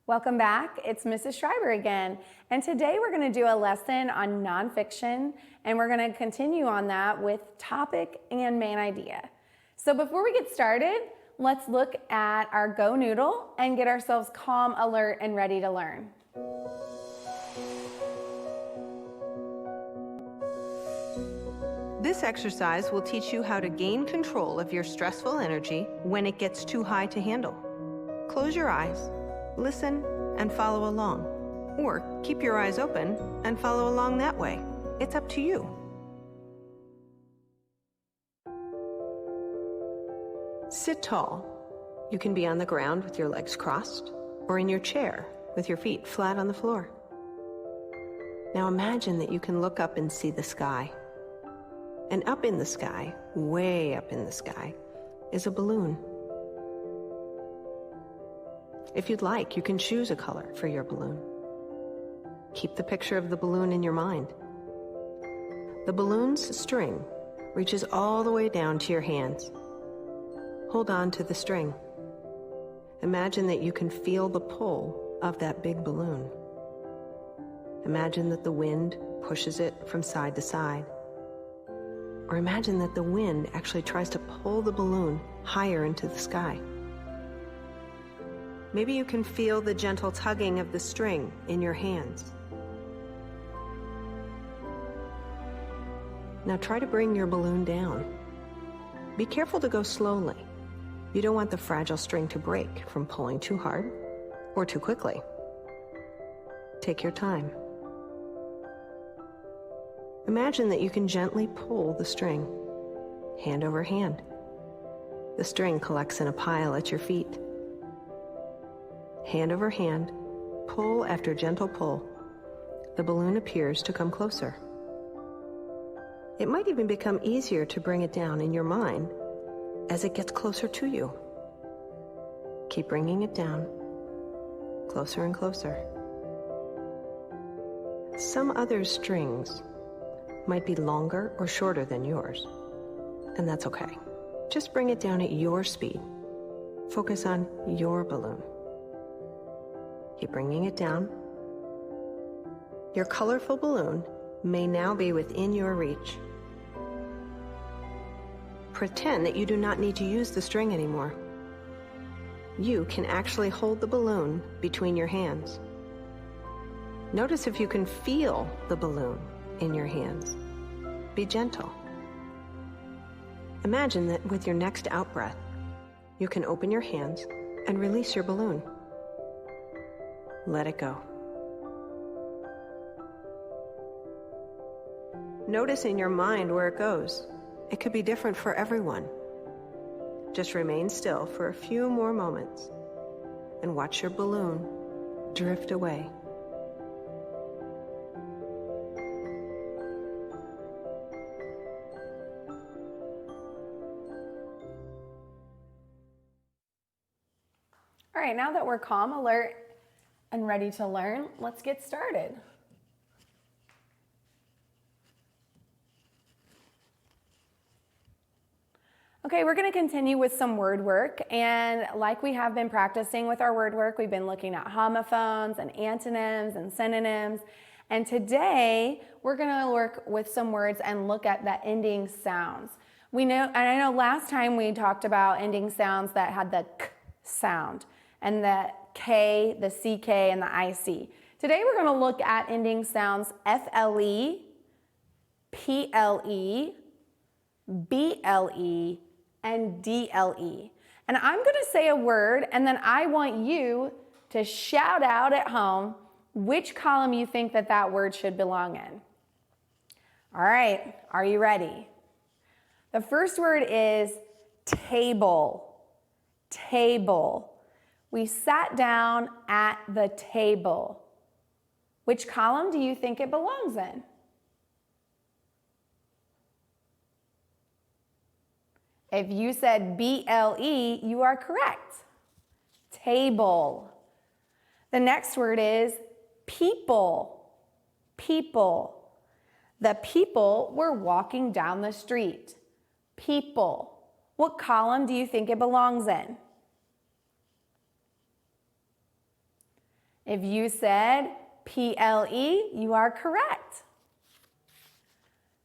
Welcome back. It's Mrs. Schreiber again. And today we're going to do a lesson on nonfiction, and we're going to continue on that with topic and main idea. So before we get started, let's look at our Go Noodle and get ourselves calm, alert, and ready to learn. This exercise will teach you how to gain control of your stressful energy when it gets too high to handle. Close your eyes, listen, and follow along. Or keep your eyes open and follow along that way. It's up to you. Sit tall. You can be on the ground with your legs crossed, or in your chair with your feet flat on the floor. Now imagine that you can look up and see the sky. And up in the sky, way up in the sky, is a balloon. If you'd like, you can choose a color for your balloon. Keep the picture of the balloon in your mind. The balloon's string reaches all the way down to your hands. Hold on to the string. Imagine that you can feel the pull of that big balloon. Imagine that the wind pushes it from side to side. Or imagine that the wind actually tries to pull the balloon higher into the sky. Maybe you can feel the gentle tugging of the string in your hands. Now try to bring your balloon down. Be careful to go slowly. You don't want the fragile string to break from pulling too hard or too quickly. Take your time. Imagine that you can gently pull the string, hand over hand. The string collects in a pile at your feet. Hand over hand, pull after gentle pull, the balloon appears to come closer. It might even become easier to bring it down in your mind as it gets closer to you. Keep bringing it down, closer and closer. Some other strings might be longer or shorter than yours, and that's okay. Just bring it down at your speed. Focus on your balloon. Keep bringing it down. Your colorful balloon may now be within your reach. Pretend that you do not need to use the string anymore. You can actually hold the balloon between your hands. Notice if you can feel the balloon in your hands. Be gentle. Imagine that with your next out-breath, you can open your hands and release your balloon. Let it go. Notice in your mind where it goes. It could be different for everyone. Just remain still for a few more moments and watch your balloon drift away. All right, now that we're calm, alert, and ready to learn, let's get started. Okay, we're going to continue with some word work, and like we have been practicing with our word work, we've been looking at homophones and antonyms and synonyms, and today we're going to work with some words and look at the ending sounds. We know, and I know last time we talked about ending sounds that had the k sound, and the K, the CK, and the IC. Today we're going to look at ending sounds FLE, PLE, BLE, and DLE. And I'm going to say a word, and then I want you to shout out at home which column you think that that word should belong in. All right, are you ready? The first word is table. Table. We sat down at the table. Which column do you think it belongs in? If you said BLE, you are correct. Table. The next word is people. People. The people were walking down the street. People. What column do you think it belongs in? If you said PLE, you are correct.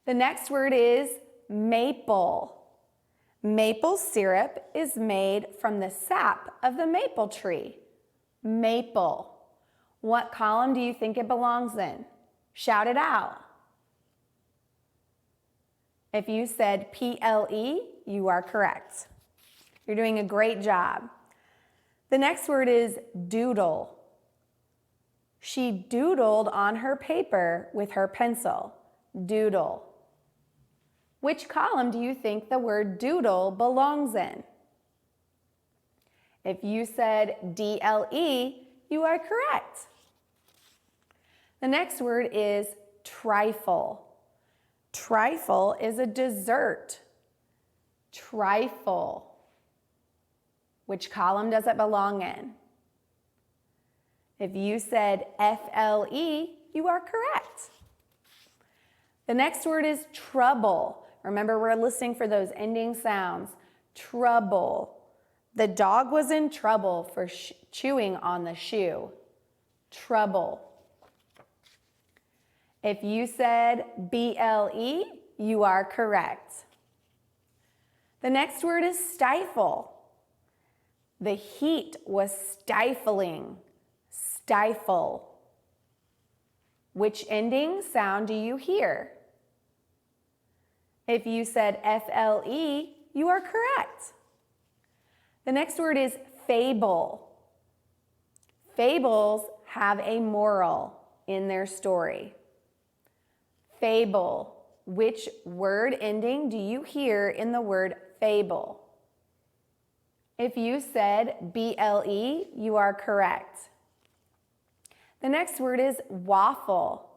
The next word is maple. Maple syrup is made from the sap of the maple tree. Maple. What column do you think it belongs in? Shout it out. If you said PLE, you are correct. You're doing a great job. The next word is doodle. She doodled on her paper with her pencil. Doodle. Which column do you think the word doodle belongs in? If you said DLE, you are correct. The next word is trifle. Trifle is a dessert. Trifle. Which column does it belong in? If you said FLE, you are correct. The next word is trouble. Remember, we're listening for those ending sounds. Trouble. The dog was in trouble for chewing on the shoe. Trouble. If you said BLE, you are correct. The next word is stifle. The heat was stifling. Stifle. Which ending sound do you hear? If you said FLE, you are correct. The next word is fable. Fables have a moral in their story. Fable. Which word ending do you hear in the word fable? If you said BLE, you are correct. The next word is waffle.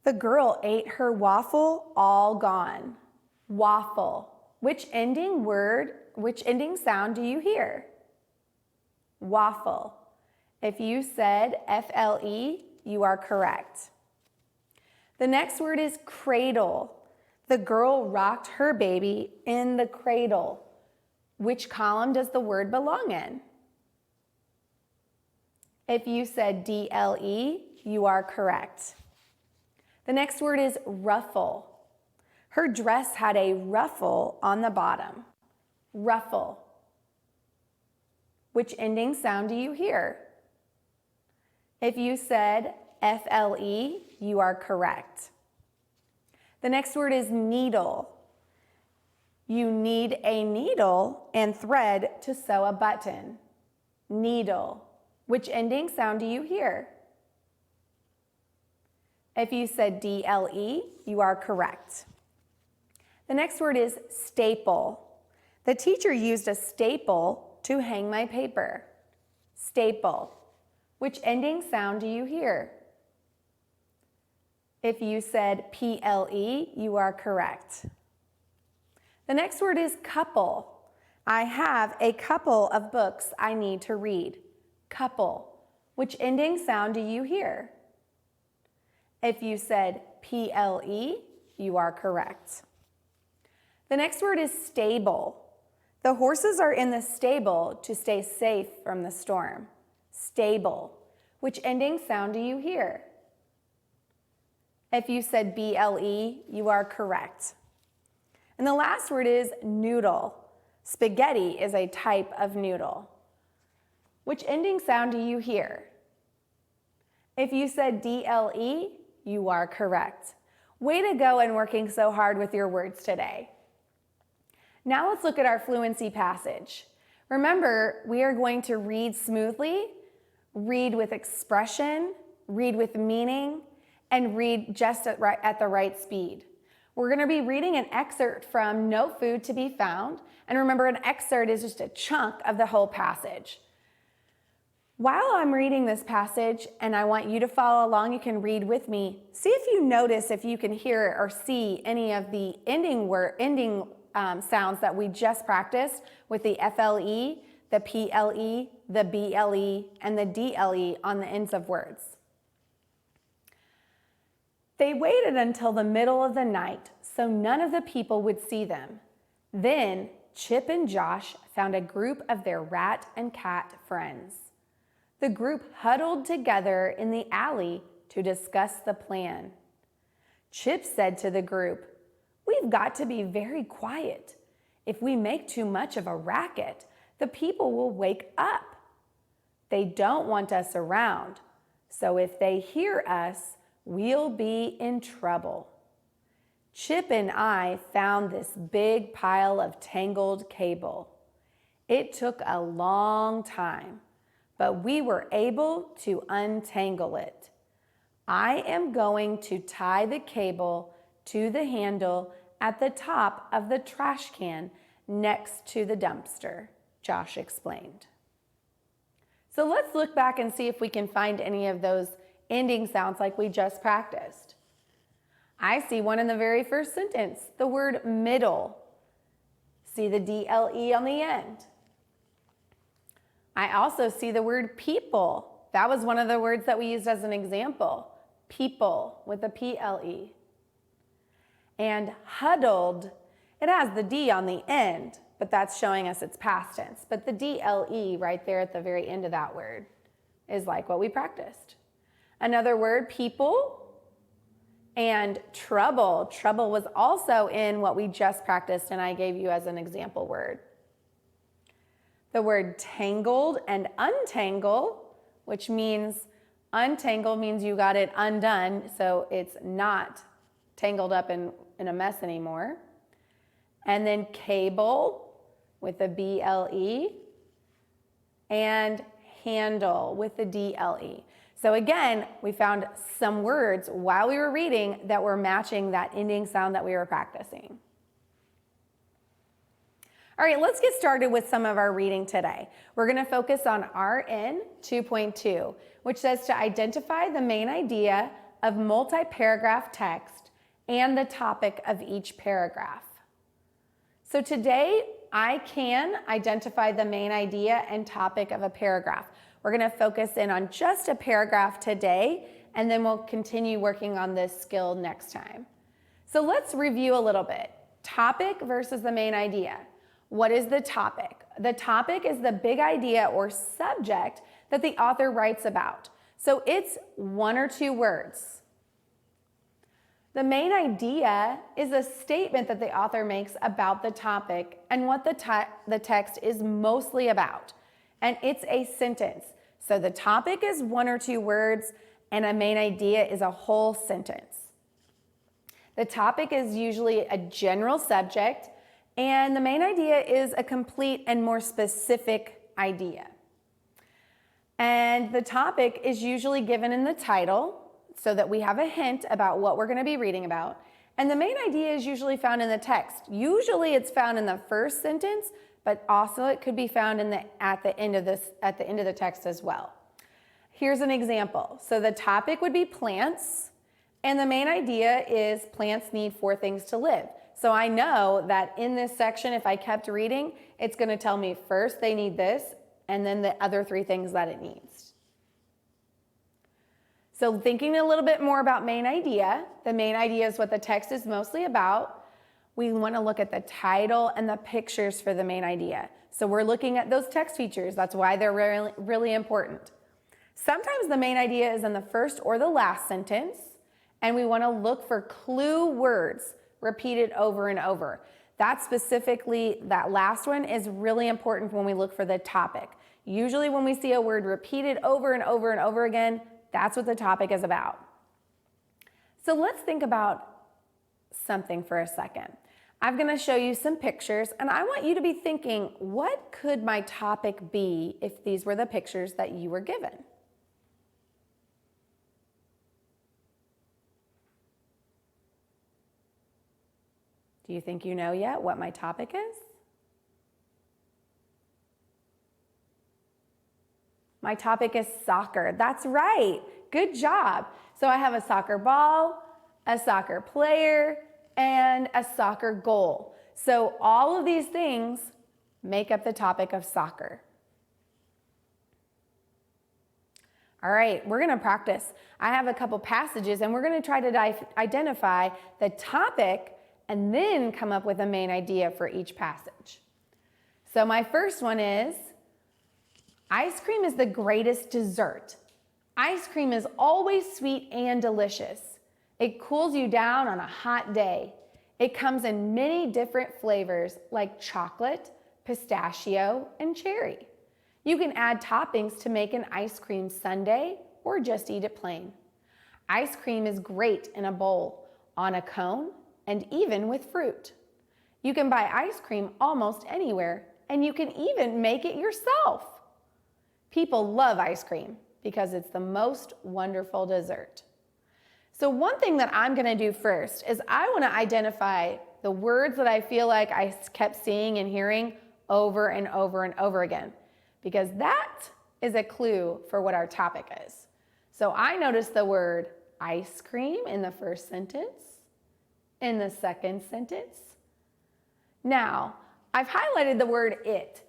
The girl ate her waffle, all gone. Waffle. Which ending sound do you hear? Waffle. If you said FLE, you are correct. The next word is cradle. The girl rocked her baby in the cradle. Which column does the word belong in? If you said DLE, you are correct. The next word is ruffle. Her dress had a ruffle on the bottom. Ruffle. Which ending sound do you hear? If you said FLE, you are correct. The next word is needle. You need a needle and thread to sew a button. Needle. Which ending sound do you hear? If you said DLE, you are correct. The next word is staple. The teacher used a staple to hang my paper. Staple. Which ending sound do you hear? If you said PLE, you are correct. The next word is couple. I have a couple of books I need to read. Couple. Which ending sound do you hear? If you said PLE, you are correct. The next word is stable. The horses are in the stable to stay safe from the storm. Stable. Which ending sound do you hear? If you said BLE, you are correct. And the last word is noodle. Spaghetti is a type of noodle. Which ending sound do you hear? If you said DLE, you are correct. Way to go in working so hard with your words today. Now let's look at our fluency passage. Remember, we are going to read smoothly, read with expression, read with meaning, and read just at the right speed. We're going to be reading an excerpt from No Food to Be Found. And remember, an excerpt is just a chunk of the whole passage. While I'm reading this passage, and I want you to follow along, you can read with me. See if you notice, if you can hear or see any of the ending sounds that we just practiced with the FLE, the PLE, the BLE, and the DLE on the ends of words. They waited until the middle of the night so none of the people would see them. Then Chip and Josh found a group of their rat and cat friends. The group huddled together in the alley to discuss the plan. Chip said to the group, "We've got to be very quiet. If we make too much of a racket, the people will wake up. They don't want us around, so if they hear us, we'll be in trouble." Chip and I found this big pile of tangled cable. It took a long time, but we were able to untangle it. I am going to tie the cable to the handle at the top of the trash can next to the dumpster, Josh explained. So let's look back and see if we can find any of those ending sounds like we just practiced. I see one in the very first sentence, the word middle. See the DLE on the end. I also see the word people. That was one of the words that we used as an example. People with a PLE. And huddled, it has the D on the end, but that's showing us it's past tense. But the DLE right there at the very end of that word is like what we practiced. Another word, people, and trouble. Trouble was also in what we just practiced and I gave you as an example word. The word tangled and untangle, which means untangle means you got it undone, so it's not tangled up in a mess anymore. And then cable with a BLE and handle with the DLE. So again, we found some words while we were reading that were matching that ending sound that we were practicing. All right, let's get started with some of our reading today. We're going to focus on RN 2.2, which says to identify the main idea of multi-paragraph text and the topic of each paragraph. So today, I can identify the main idea and topic of a paragraph. We're going to focus in on just a paragraph today, and then we'll continue working on this skill next time. So let's review a little bit. Topic versus the main idea. What is the topic? The topic is the big idea or subject that the author writes about. So it's one or two words. The main idea is a statement that the author makes about the topic and what the text is mostly about. And it's a sentence. So the topic is one or two words and a main idea is a whole sentence. The topic is usually a general subject and the main idea is a complete and more specific idea. And the topic is usually given in the title so that we have a hint about what we're going to be reading about. And the main idea is usually found in the text. Usually it's found in the first sentence, but also it could be found at the end of the text as well. Here's an example. So the topic would be plants, and the main idea is plants need 4 things to live. So I know that in this section, if I kept reading, it's going to tell me first they need this, and then the other 3 things that it needs. So thinking a little bit more about main idea, the main idea is what the text is mostly about. We want to look at the title and the pictures for the main idea. So we're looking at those text features. That's why they're really, really important. Sometimes the main idea is in the first or the last sentence, and we want to look for clue words repeated over and over. That last one is really important when we look for the topic. Usually when we see a word repeated over and over and over again, that's what the topic is about. So let's think about something for a second. I'm going to show you some pictures, and I want you to be thinking, what could my topic be if these were the pictures that you were given? Do you think you know yet what my topic is? My topic is soccer. That's right. Good job. So I have a soccer ball, a soccer player, and a soccer goal. So all of these things make up the topic of soccer. All right, we're going to practice. I have a couple passages, and we're going to try to identify the topic and then come up with a main idea for each passage. So my first one is, Ice cream is the greatest dessert. Ice cream is always sweet and delicious. It cools you down on a hot day. It comes in many different flavors like chocolate, pistachio, and cherry. You can add toppings to make an ice cream sundae or just eat it plain. Ice cream is great in a bowl, on a cone, and even with fruit. You can buy ice cream almost anywhere, and you can even make it yourself. People love ice cream because it's the most wonderful dessert. So one thing that I'm gonna do first is I wanna identify the words that I feel like I kept seeing and hearing over and over and over again, because that is a clue for what our topic is. So I noticed the word ice cream in the first sentence, in the second sentence. Now, I've highlighted the word it.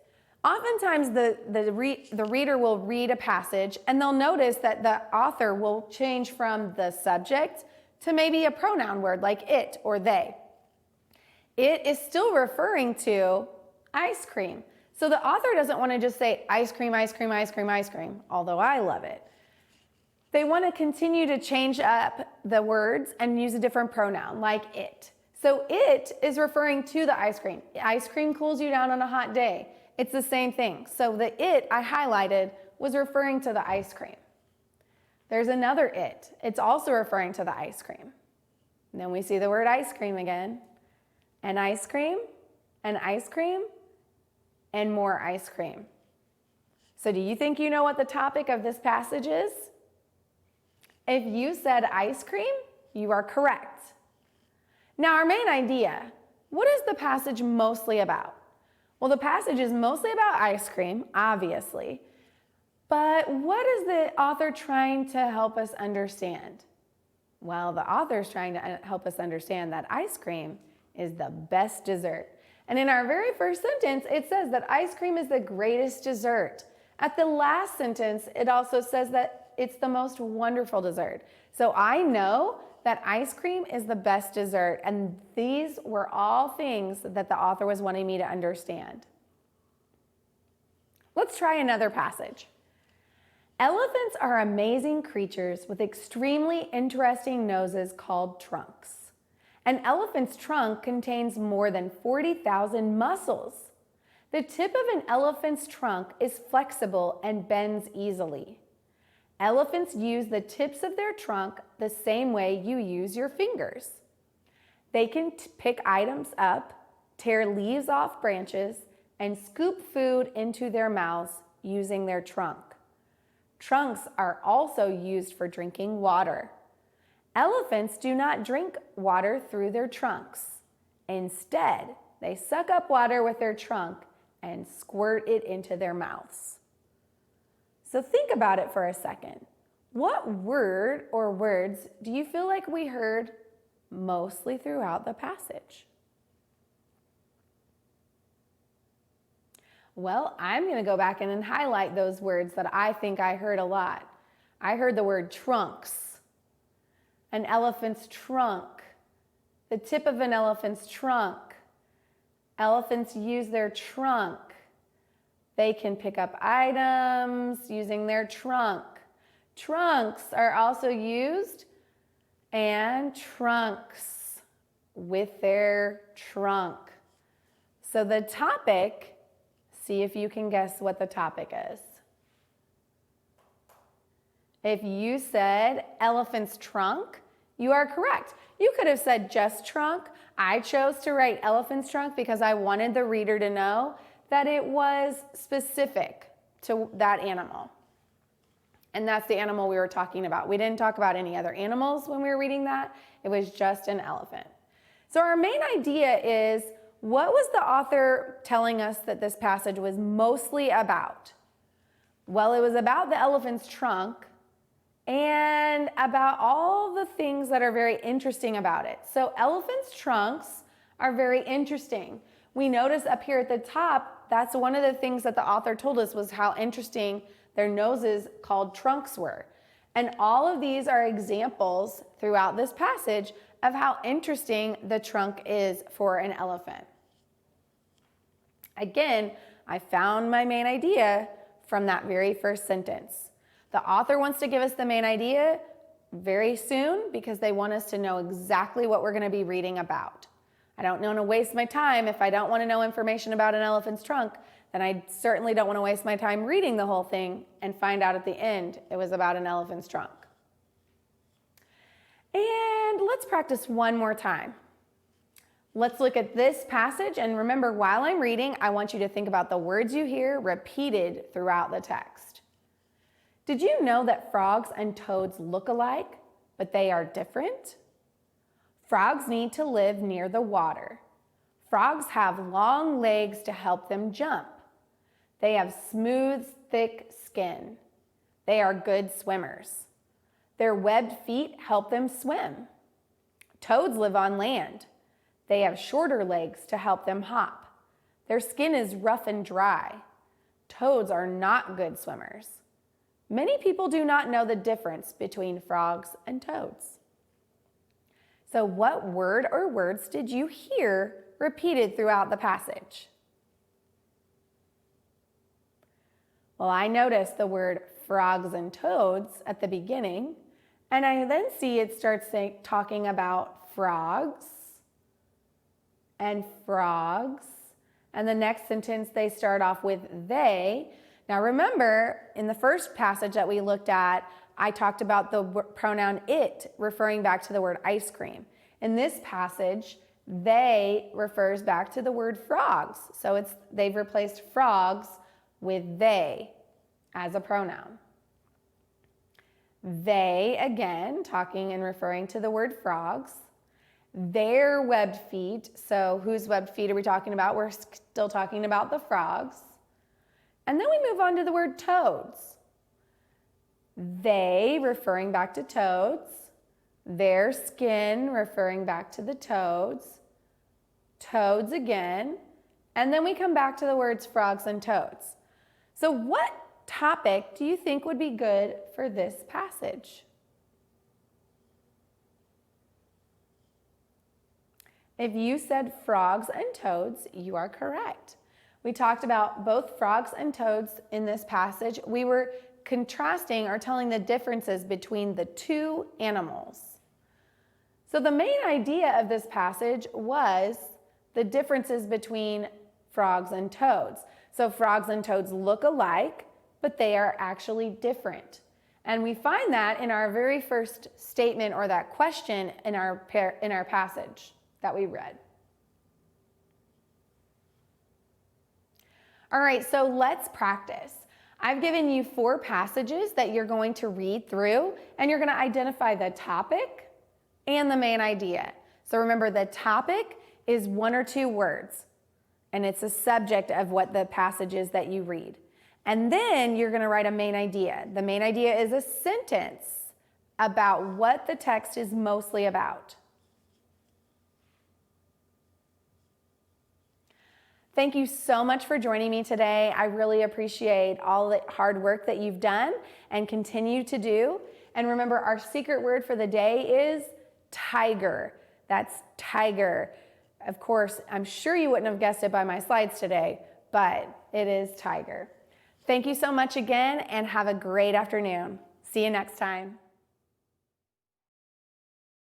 Oftentimes the reader will read a passage and they'll notice that the author will change from the subject to maybe a pronoun word like it or they. It is still referring to ice cream. So the author doesn't want to just say ice cream, ice cream, ice cream, ice cream, although I love it. They want to continue to change up the words and use a different pronoun like it. So it is referring to the ice cream. Ice cream cools you down on a hot day. It's the same thing. So the it I highlighted was referring to the ice cream. There's another it. It's also referring to the ice cream. And then we see the word ice cream again. And ice cream, and ice cream, and more ice cream. So do you think you know what the topic of this passage is? If you said ice cream, you are correct. Now our main idea, what is the passage mostly about? Well, the passage is mostly about ice cream, obviously, but what is the author trying to help us understand? Well, the author is trying to help us understand that ice cream is the best dessert. And in our very first sentence, it says that ice cream is the greatest dessert. At the last sentence, it also says that it's the most wonderful dessert. So I know that ice cream is the best dessert, and these were all things that the author was wanting me to understand. Let's try another passage. Elephants are amazing creatures with extremely interesting noses called trunks. An elephant's trunk contains more than 40,000 muscles. The tip of an elephant's trunk is flexible and bends easily. Elephants use the tips of their trunk the same way you use your fingers. They can pick items up, tear leaves off branches, and scoop food into their mouths using their trunk. Trunks are also used for drinking water. Elephants do not drink water through their trunks. Instead, they suck up water with their trunk and squirt it into their mouths. So think about it for a second. What word or words do you feel like we heard mostly throughout the passage? Well, I'm going to go back in and highlight those words that I think I heard a lot. I heard the word trunks, an elephant's trunk, the tip of an elephant's trunk. Elephants use their trunk. They can pick up items using their trunk. Trunks are also used, and trunks with their trunk. So the topic, see if you can guess what the topic is. If you said elephant's trunk, you are correct. You could have said just trunk. I chose to write elephant's trunk because I wanted the reader to know that it was specific to that animal. And that's the animal we were talking about. We didn't talk about any other animals when we were reading that. It was just an elephant. So our main idea is, what was the author telling us that this passage was mostly about? Well, it was about the elephant's trunk and about all the things that are very interesting about it. So elephants' trunks are very interesting. We notice up here at the top, that's one of the things that the author told us was how interesting their noses called trunks were. And all of these are examples throughout this passage of how interesting the trunk is for an elephant. Again, I found my main idea from that very first sentence. The author wants to give us the main idea very soon because they want us to know exactly what we're going to be reading about. I don't want to waste my time. If I don't want to know information about an elephant's trunk, then I certainly don't want to waste my time reading the whole thing and find out at the end it was about an elephant's trunk. And let's practice one more time. Let's look at this passage, and remember, while I'm reading, I want you to think about the words you hear repeated throughout the text. Did you know that frogs and toads look alike, but they are different? Frogs need to live near the water. Frogs have long legs to help them jump. They have smooth, thick skin. They are good swimmers. Their webbed feet help them swim. Toads live on land. They have shorter legs to help them hop. Their skin is rough and dry. Toads are not good swimmers. Many people do not know the difference between frogs and toads. So what word or words did you hear repeated throughout the passage? Well, I noticed the word frogs and toads at the beginning, and I then see it starts talking about frogs and frogs, and the next sentence they start off with they. Now remember, in the first passage that we looked at, I talked about the pronoun it referring back to the word ice cream. In this passage, they refers back to the word frogs. So they've replaced frogs with they as a pronoun. They, again, talking and referring to the word frogs. Their webbed feet, so whose webbed feet are we talking about? We're still talking about the frogs. And then we move on to the word toads. They, referring back to toads. Their skin, referring back to the toads. Toads again. And then we come back to the words frogs and toads. So what topic do you think would be good for this passage? If you said frogs and toads, you are correct. We talked about both frogs and toads in this passage. We were contrasting or telling the differences between the two animals. So the main idea of this passage was the differences between frogs and toads. So frogs and toads look alike, but they are actually different. And we find that in our very first statement or that question in our passage that we read. All right, so let's practice. I've given you 4 passages that you're going to read through, and you're going to identify the topic and the main idea. So remember, the topic is 1 or 2 words, and it's a subject of what the passage is that you read. And then you're going to write a main idea. The main idea is a sentence about what the text is mostly about. Thank you so much for joining me today. I really appreciate all the hard work that you've done and continue to do. And remember, our secret word for the day is tiger. That's tiger. Of course, I'm sure you wouldn't have guessed it by my slides today, but it is tiger. Thank you so much again, and have a great afternoon. See you next time.